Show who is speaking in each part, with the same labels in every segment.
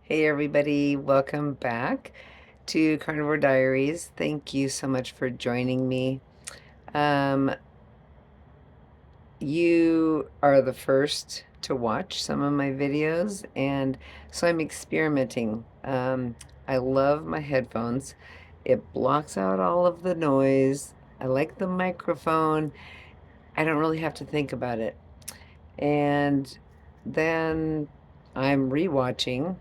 Speaker 1: Hey everybody, welcome back to Carnivore Diaries. Thank you so much for joining me. Um, you are the first to watch some of my videos, and so I'm experimenting. I love my headphones. It blocks out all of the noise. I like the microphone. I don't really have to think about it. And then I'm rewatching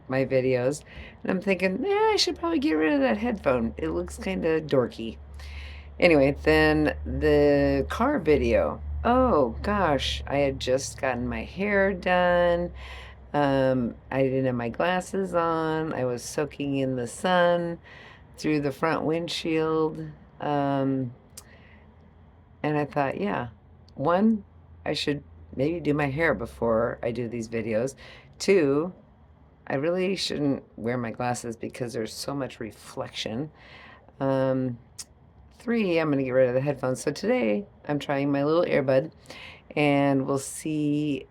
Speaker 1: my videos and I'm thinking, I should probably get rid of that headphone. It looks kind of dorky. Anyway, then the car video. Oh gosh, I had just gotten my hair done. I didn't have my glasses on. I was soaking in the sun through the front windshield. Um, and I thought, yeah, one, I should maybe do my hair before I do these videos. Two, I really shouldn't wear my glasses because there's so much reflection. Um, Three, I'm going to get rid of the headphones. So today I'm trying my little earbud and we'll see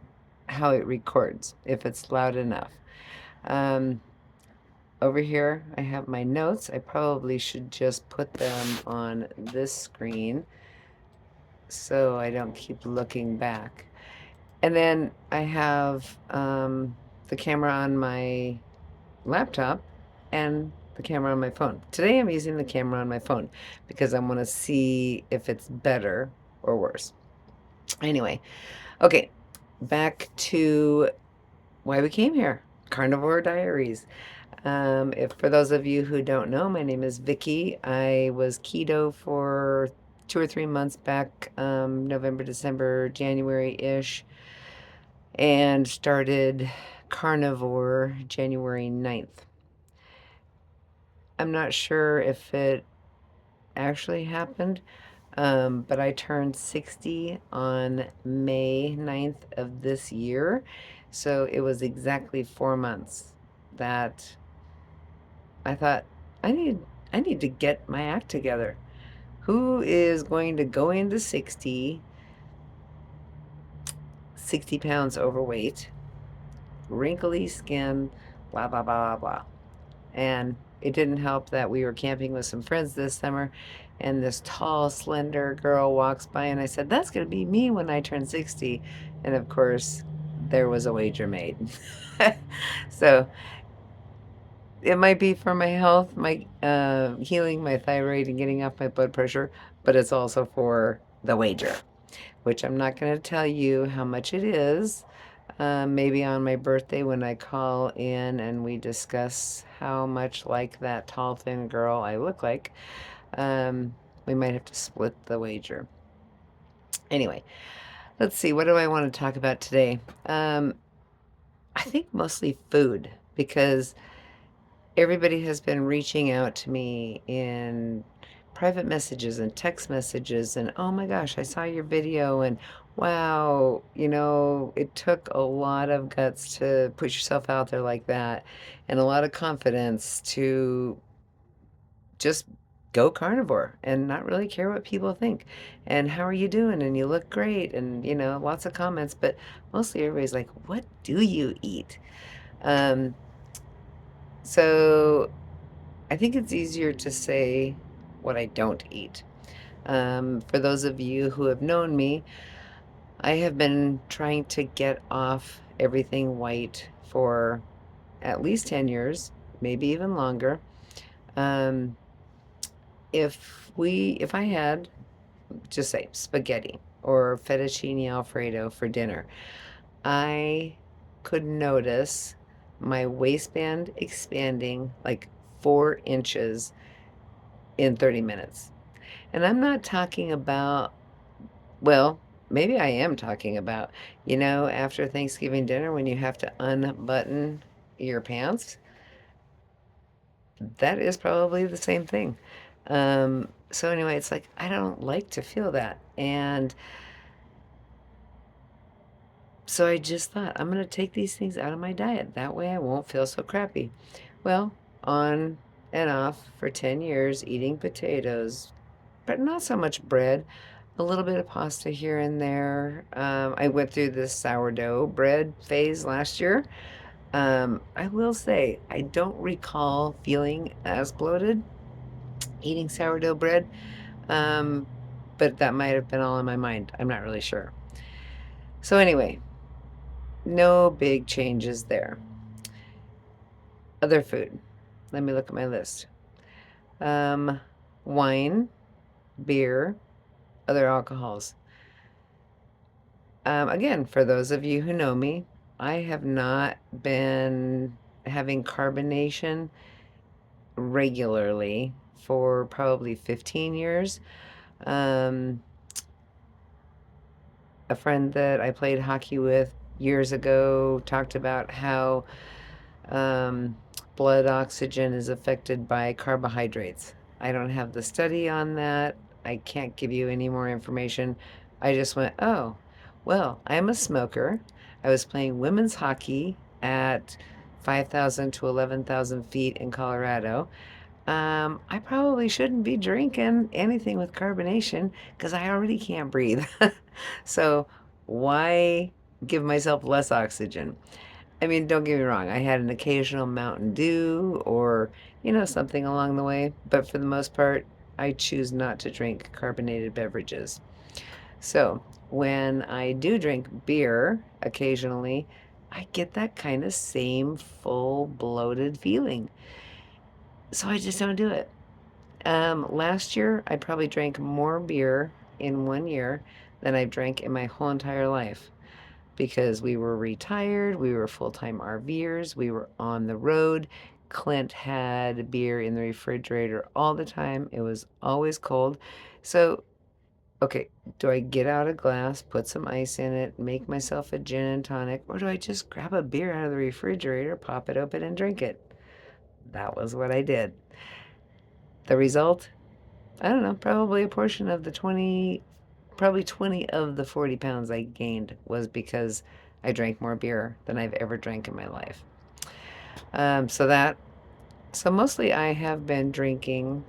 Speaker 1: how it records, if it's loud enough. Um, Over here, I have my notes. I probably should just put them on this screen so I don't keep looking back. And then I have the camera on my laptop and the camera on my phone. Today I'm using the camera on my phone because I want to see if it's better or worse. Anyway, okay, back to why we came here. Carnivore Diaries. If for those of you who don't know, my name is Vicky. I was keto for 2 or 3 months back, November, December, January-ish, and started carnivore January 9th. I'm not sure if it actually happened, but I turned 60 on May 9th of this year. So it was exactly 4 months that I thought, I need I need to get my act together. Who is going to go into 60 pounds overweight, wrinkly skin, blah, blah, blah, blah, blah. And it didn't help that we were camping with some friends this summer, and this tall, slender girl walks by, and I said, that's going to be me when I turn 60. And of course, there was a wager made. So it might be for my health, my healing my thyroid and getting off my blood pressure, but it's also for the wager, which I'm not going to tell you how much it is. Maybe on my birthday when I call in and we discuss how much like that tall, thin girl I look like, we might have to split the wager. Anyway, let's see. What do I want to talk about today? I think mostly food because everybody has been reaching out to me in private messages and text messages and oh my gosh, I saw your video and wow, it took a lot of guts to put yourself out there like that and a lot of confidence to just go carnivore and not really care what people think. And how are you doing? And you look great and lots of comments, but mostly everybody's like, what do you eat? Um, so I think it's easier to say what I don't eat. For those of you who have known me, I have been trying to get off everything white for at least 10 years, maybe even longer. Um, if I had, just say, spaghetti or fettuccine Alfredo for dinner, I could notice my waistband expanding like 4 inches in 30 minutes. And I'm not talking about, well, maybe I am talking about, after Thanksgiving dinner when you have to unbutton your pants. That is probably the same thing. So anyway, it's like I don't like to feel that. And so I just thought I'm going to take these things out of my diet. That way I won't feel so crappy. Well, on and off for 10 years eating potatoes, but not so much bread, a little bit of pasta here and there. I went through this sourdough bread phase last year. I will say I don't recall feeling as bloated eating sourdough bread, um, but that might have been all in my mind. I'm not really sure. So anyway, no big changes there. Other food. Let me look at my list. Um, Wine, beer, other alcohols. Again, for those of you who know me, I have not been having carbonation regularly for probably 15 years. Um, a friend that I played hockey with years ago talked about how um, blood oxygen is affected by carbohydrates. I don't have the study on that. I can't give you any more information. I just went, oh, well, I'm a smoker. I was playing women's hockey at 5,000 to 11,000 feet in Colorado. I probably shouldn't be drinking anything with carbonation because I already can't breathe. So why give myself less oxygen? I mean, don't get me wrong, I had an occasional Mountain Dew or, something along the way, but for the most part, I choose not to drink carbonated beverages. So when I do drink beer occasionally, I get that kind of same full bloated feeling. So I just don't do it. Last year, I probably drank more beer in 1 year than I've drank in my whole entire life because we were retired, we were full-time RVers, we were on the road. Clint had beer in the refrigerator all the time. It was always cold. So, okay, do I get out a glass, put some ice in it, make myself a gin and tonic, or do I just grab a beer out of the refrigerator, pop it open, and drink it? That was what I did. The result? I don't know, probably a portion of the 20, probably 20 of the 40 pounds I gained was because I drank more beer than I've ever drank in my life. Um, so that, so mostly I have been drinking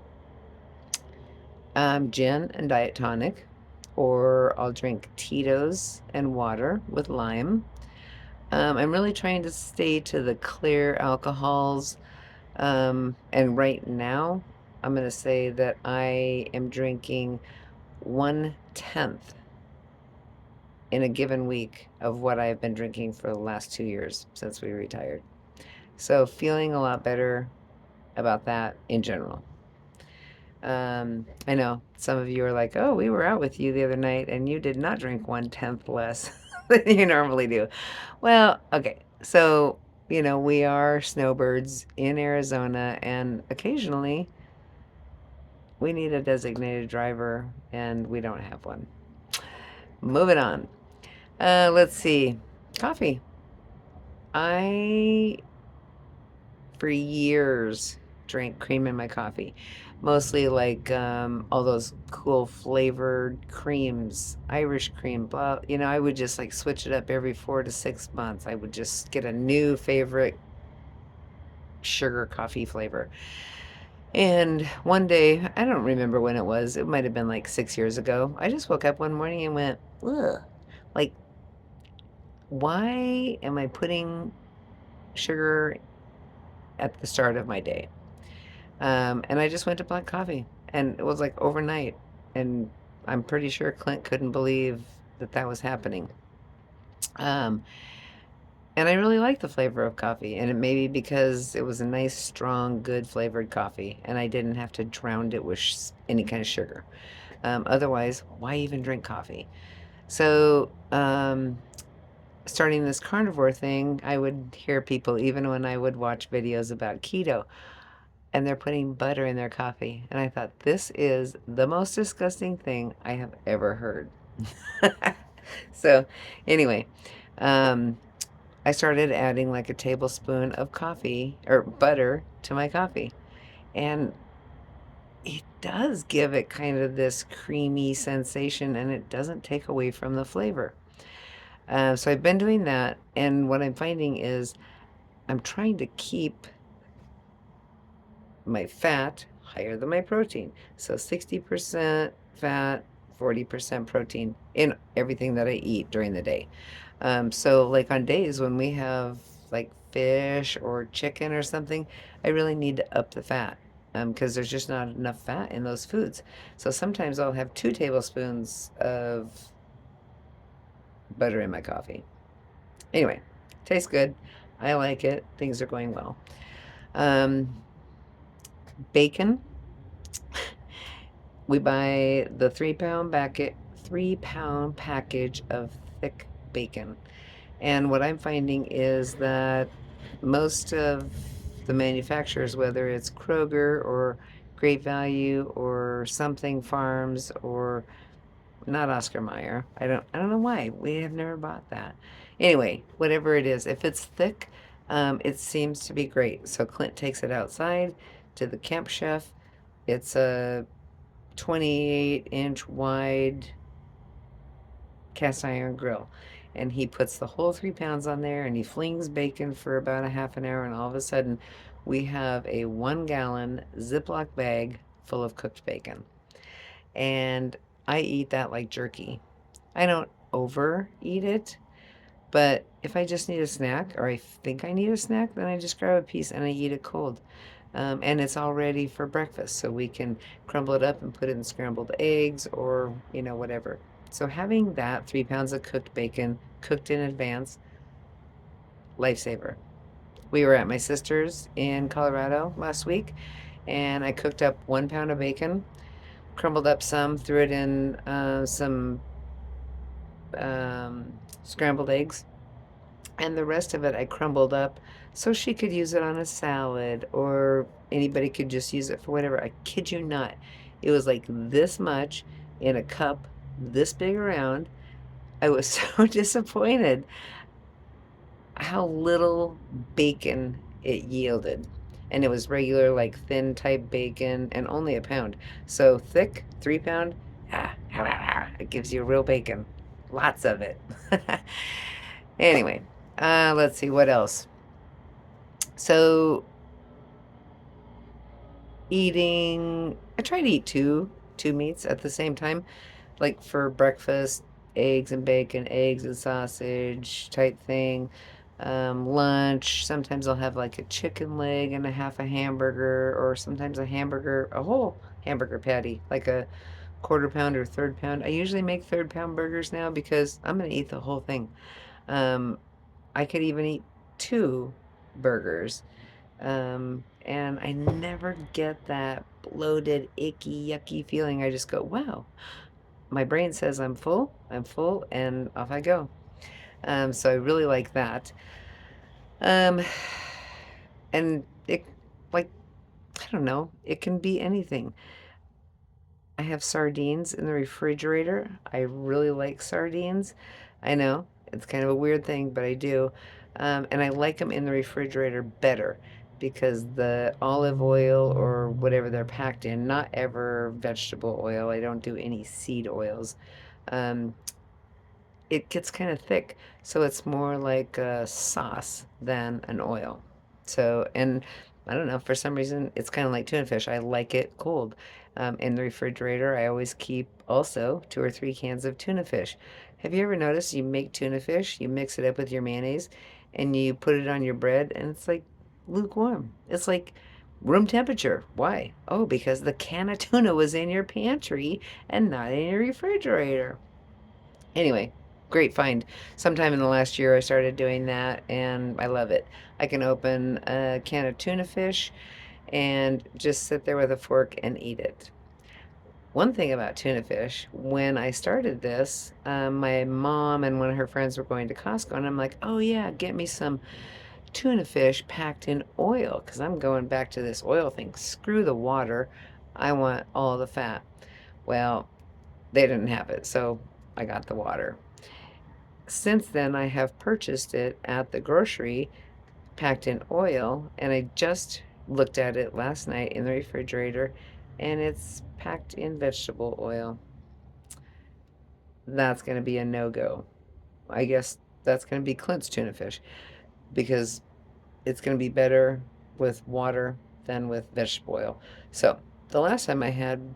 Speaker 1: gin and diet tonic, or I'll drink Tito's and water with lime. I'm really trying to stay to the clear alcohols. And right now, I'm going to say that I am drinking 1/10 in a given week of what I've been drinking for the last 2 years since we retired. So feeling a lot better about that in general. I know some of you are like, oh, we were out with you the other night and you did not drink 1/10 less than you normally do. Well, okay. So, we are snowbirds in Arizona and occasionally we need a designated driver and we don't have one. Moving on. Let's see. Coffee. I, for years, drank cream in my coffee. Mostly like all those cool flavored creams, Irish cream, blah. I would just like switch it up every 4 to 6 months. I would just get a new favorite sugar coffee flavor. And one day, I don't remember when it was, it might have been like 6 years ago. I just woke up one morning and went, ugh, like, why am I putting sugar at the start of my day? And I just went to black coffee, and it was like overnight. And I'm pretty sure Clint couldn't believe that that was happening. Um, and I really like the flavor of coffee, and it may be because it was a nice, strong, good flavored coffee, and I didn't have to drown it with any kind of sugar. Otherwise, why even drink coffee? So, starting this carnivore thing, I would hear people, even when I would watch videos about keto, and they're putting butter in their coffee. And I thought, this is the most disgusting thing I have ever heard. So, anyway, um, I started adding like a tablespoon of coffee or butter to my coffee. And it does give it kind of this creamy sensation and it doesn't take away from the flavor. So I've been doing that. And what I'm finding is I'm trying to keep my fat higher than my protein. So 60% fat, 40% protein in everything that I eat during the day. So like on days when we have like fish or chicken or something, I really need to up the fat because there's just not enough fat in those foods. So sometimes I'll have 2 tablespoons of butter in my coffee. Anyway, tastes good. I like it. Things are going well. Um, Bacon. We buy the 3 pound package of thick bacon. And what I'm finding is that most of the manufacturers, whether it's Kroger or Great Value or Something Farms or not Oscar Mayer, I don't know why. We have never bought that. Anyway, whatever it is, if it's thick, it seems to be great. So Clint takes it outside to the camp chef. It's a 28-inch wide cast iron grill. And he puts the whole 3 pounds on there and he flings bacon for about a half an hour. And all of a sudden, we have a 1 gallon Ziploc bag full of cooked bacon. And I eat that like jerky. I don't overeat it, but if I just need a snack or I think I need a snack, then I just grab a piece and I eat it cold. And it's all ready for breakfast, so we can crumble it up and put it in scrambled eggs or, whatever. So having that 3 pounds of cooked bacon cooked in advance, lifesaver. We were at my sister's in Colorado last week, and I cooked up 1 pound of bacon, crumbled up some, threw it in some scrambled eggs, and the rest of it I crumbled up so she could use it on a salad or anybody could just use it for whatever. I kid you not. It was like this much in a cup this big around. I was so disappointed how little bacon it yielded. And it was regular, like thin type bacon and only a pound. So thick, 3 pound, it gives you real bacon. Lots of it. Anyway, let's see what else. So I try to eat two meats at the same time, like for breakfast, eggs and bacon, eggs and sausage type thing. Lunch, sometimes I'll have like a chicken leg and a half a hamburger, or sometimes a whole hamburger patty, like a quarter pound or third pound. I usually make third pound burgers now because I'm gonna eat the whole thing. Um, I could even eat 2 burgers. And I never get that bloated, icky, yucky feeling. I just go, wow, my brain says I'm full, and off I go. So I really like that. Um, and it, like, I don't know, it can be anything. I have sardines in the refrigerator. I really like sardines. I know it's kind of a weird thing, but I do. And I like them in the refrigerator better because the olive oil or whatever they're packed in, not ever vegetable oil. I don't do any seed oils. Um, it gets kind of thick, so it's more like a sauce than an oil. So, and I don't know, for some reason, it's kind of like tuna fish. I like it cold. In the refrigerator, I always keep also 2 or 3 cans of tuna fish. Have you ever noticed you make tuna fish, you mix it up with your mayonnaise, and you put it on your bread, and it's like lukewarm. It's like room temperature. Why? Oh, because the can of tuna was in your pantry and not in your refrigerator. Anyway, great find. Sometime in the last year, I started doing that, and I love it. I can open a can of tuna fish and just sit there with a fork and eat it. One thing about tuna fish, when I started this, my mom and one of her friends were going to Costco, and I'm like, oh yeah, get me some tuna fish packed in oil, because I'm going back to this oil thing. Screw the water. I want all the fat. Well, they didn't have it, so I got the water. Since then, I have purchased it at the grocery packed in oil, and I just looked at it last night in the refrigerator, and it's packed in vegetable oil. That's going to be a no-go. I guess that's going to be Clint's tuna fish because it's going to be better with water than with vegetable oil. So, the last time I had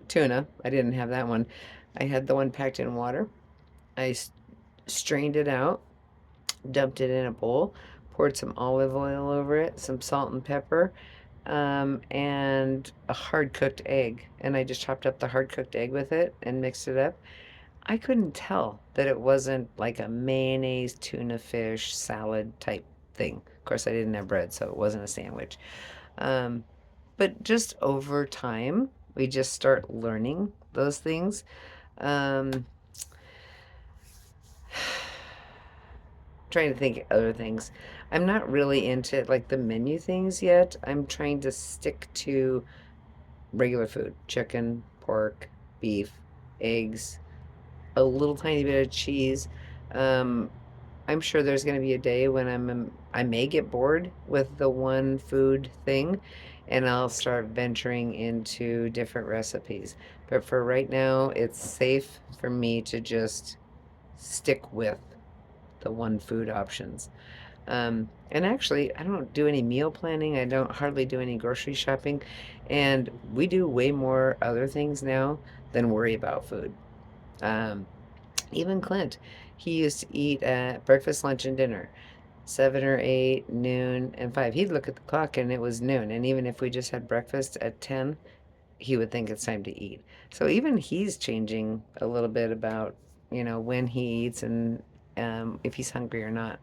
Speaker 1: tuna, I didn't have that one. I had the one packed in water. I strained it out, dumped it in a bowl, poured some olive oil over it, some salt and pepper, and a hard cooked egg. And I just chopped up the hard cooked egg with it and mixed it up. I couldn't tell that it wasn't like a mayonnaise, tuna fish, salad type thing. Of course, I didn't have bread, so it wasn't a sandwich. Um, but just over time, we just start learning those things. Um, Trying to think of other things. I'm not really into like the menu things yet. I'm trying to stick to regular food, chicken, pork, beef, eggs, a little tiny bit of cheese. Um, I'm sure there's going to be a day when I may get bored with the one food thing and I'll start venturing into different recipes. But for right now, it's safe for me to just stick with the one food options. And actually, I don't do any meal planning. I don't hardly do any grocery shopping. And we do way more other things now than worry about food. Um, Even Clint, he used to eat at breakfast, lunch, and dinner, 7 or 8, noon, and 5. He'd look at the clock and it was noon. And even if we just had breakfast at 10, he would think it's time to eat. So even he's changing a little bit about, when he eats and if he's hungry or not.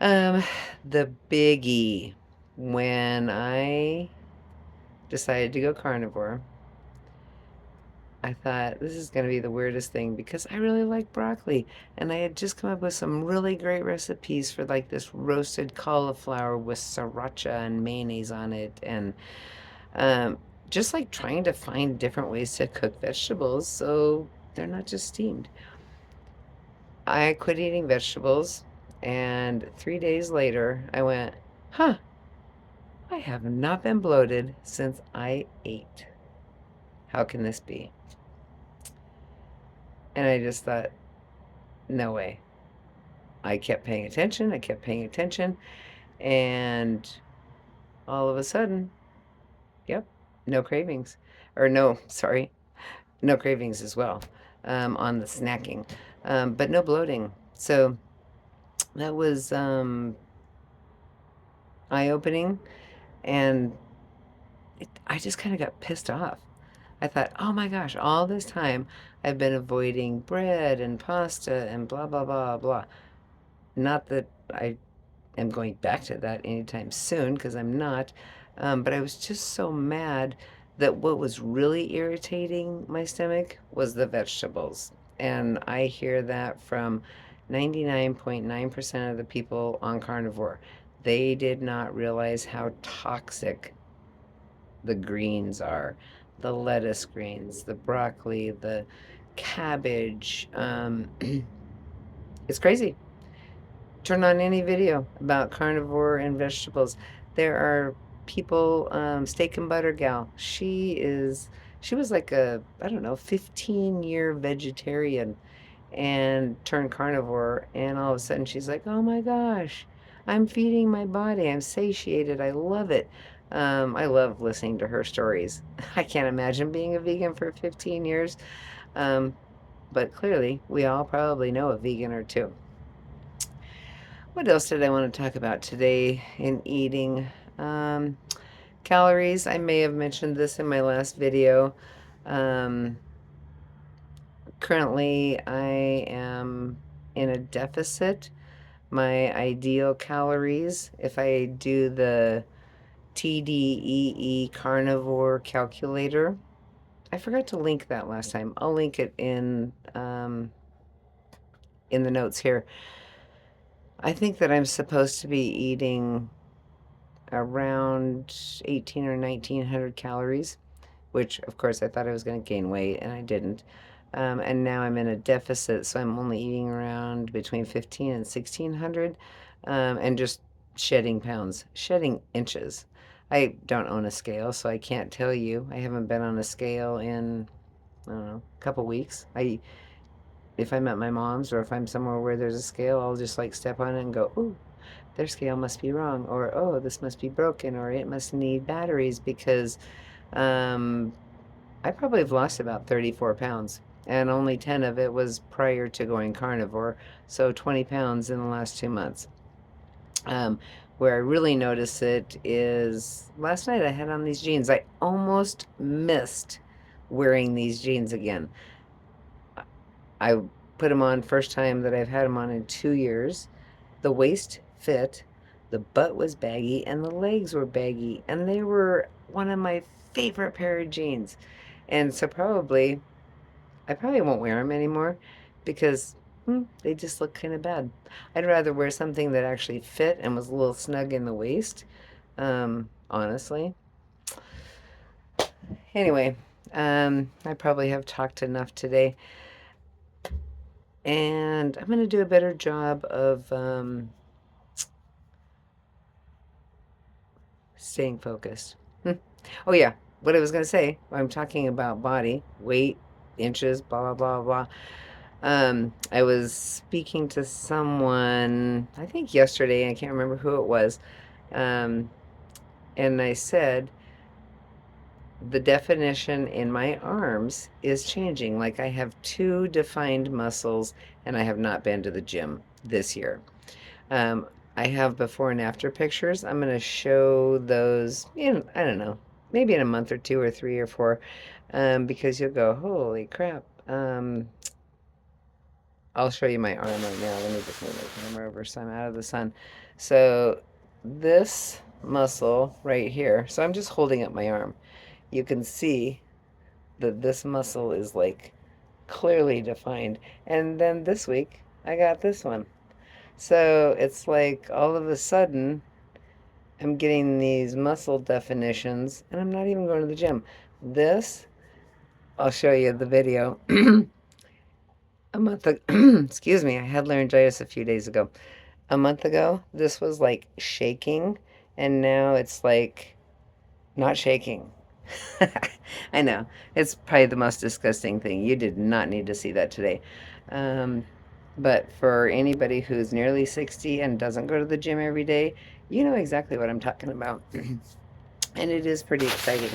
Speaker 1: Um, the biggie, when I decided to go carnivore, I thought this is going to be the weirdest thing because I really like broccoli. And I had just come up with some really great recipes for like this roasted cauliflower with sriracha and mayonnaise on it. And um, just like trying to find different ways to cook vegetables so they're not just steamed. I quit eating vegetables. And 3 days later, I went, huh, I have not been bloated since I ate. How can this be? And I just thought, no way. I kept paying attention, I kept paying attention, and all of a sudden, yep, no cravings. Or no, sorry, no cravings as well on the snacking, but no bloating. So that was eye opening, and I just kind of got pissed off. I thought, oh my gosh, all this time I've been avoiding bread and pasta and blah, blah, blah, blah. Not that I am going back to that anytime soon, because I'm not. But I was just so mad that what was really irritating my stomach was the vegetables. And I hear that from 99.9% of the people on carnivore. They did not realize how toxic the greens are, the lettuce greens, the broccoli, the cabbage. It's crazy. Turn on any video about carnivore and vegetables. There are people, steak and butter gal. She was like I don't know, 15-year vegetarian and turned carnivore. And all of a sudden she's like, oh my gosh, I'm feeding my body. I'm satiated. I love it. I love listening to her stories. I can't imagine being a vegan for 15 years. Um, but clearly, we all probably know a vegan or two. What else did I want to talk about today in eating? Um, Calories. I may have mentioned this in my last video. Um, Currently, I am in a deficit. My ideal calories, if I do the TDEE carnivore calculator, I forgot to link that last time. I'll link it in the notes here. I think that I'm supposed to be eating around 18 or 1900 calories, which of course I thought I was going to gain weight and I didn't. And now I'm in a deficit, so I'm only eating around between 15 and 1600, and just shedding pounds, shedding inches. I don't own a scale, so I can't tell you. I haven't been on a scale in, I don't know, a couple weeks. If I'm at my mom's or if I'm somewhere where there's a scale, I'll just like step on it and go, ooh, their scale must be wrong, or oh, this must be broken, or it must need batteries because um, I probably have lost about 34 pounds, and only 10 of it was prior to going carnivore, so 20 pounds in the last 2 months. Um, where I really notice it is last night I had on these jeans. I almost missed wearing these jeans again. I put them on first time that I've had them on in 2 years. The waist fit, the butt was baggy, and the legs were baggy, and they were one of my favorite pair of jeans. And so I probably won't wear them anymore because they just look kind of bad. I'd rather wear something that actually fit and was a little snug in the waist, honestly. Anyway, I probably have talked enough today, and I'm going to do a better job of staying focused. Oh, yeah. What I was going to say, I'm talking about body, weight, inches, blah, blah, blah, blah. I was speaking to someone, I think yesterday, I can't remember who it was. Um, and I said, the definition in my arms is changing. Like I have two defined muscles, and I have not been to the gym this year. Um, I have before and after pictures. I'm going to show those in, I don't know, maybe in a month or two or three or four, because you'll go, holy crap. I'll show you my arm right now. Let me just move my camera over so I'm out of the sun. So this muscle right here, so I'm just holding up my arm. You can see that this muscle is like clearly defined. And then this week, I got this one. So it's like all of a sudden, I'm getting these muscle definitions, and I'm not even going to the gym. This, I'll show you the video. A month ago, excuse me, I had laryngitis a few days ago. A month ago, this was like shaking, and now it's like not shaking. I know. It's probably the most disgusting thing. You did not need to see that today. Um, but for anybody who's nearly 60 and doesn't go to the gym every day, you know exactly what I'm talking about. And it is pretty exciting.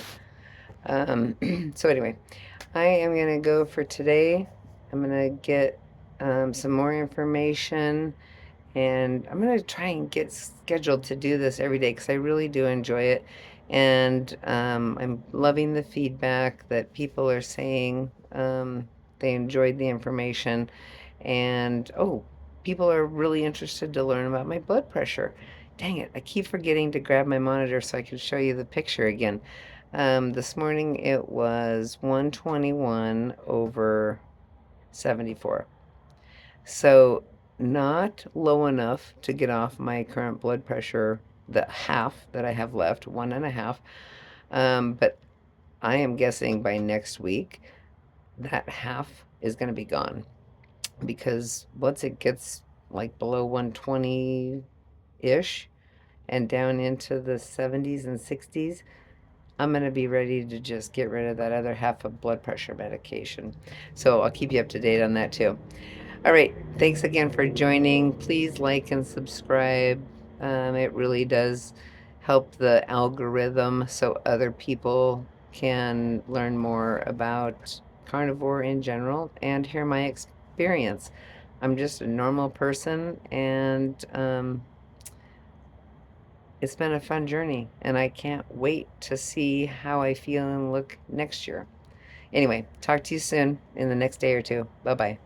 Speaker 1: So anyway, I am going to go for today. I'm going to get some more information, and I'm going to try and get scheduled to do this every day because I really do enjoy it. And I'm loving the feedback that people are saying they enjoyed the information. And oh, people are really interested to learn about my blood pressure. Dang it, I keep forgetting to grab my monitor so I can show you the picture again. This morning it was 121 over 74. So not low enough to get off my current blood pressure, the half that I have left, one and a half. But I am guessing by next week that half is going to be gone because once it gets like below 120-ish and down into the 70s and 60s, I'm going to be ready to just get rid of that other half of blood pressure medication. So I'll keep you up to date on that too. All right. Thanks again for joining. Please like and subscribe. It really does help the algorithm so other people can learn more about carnivore in general and hear my experience. I'm just a normal person, and it's been a fun journey, and I can't wait to see how I feel and look next year. Anyway, talk to you soon in the next day or two. Bye bye.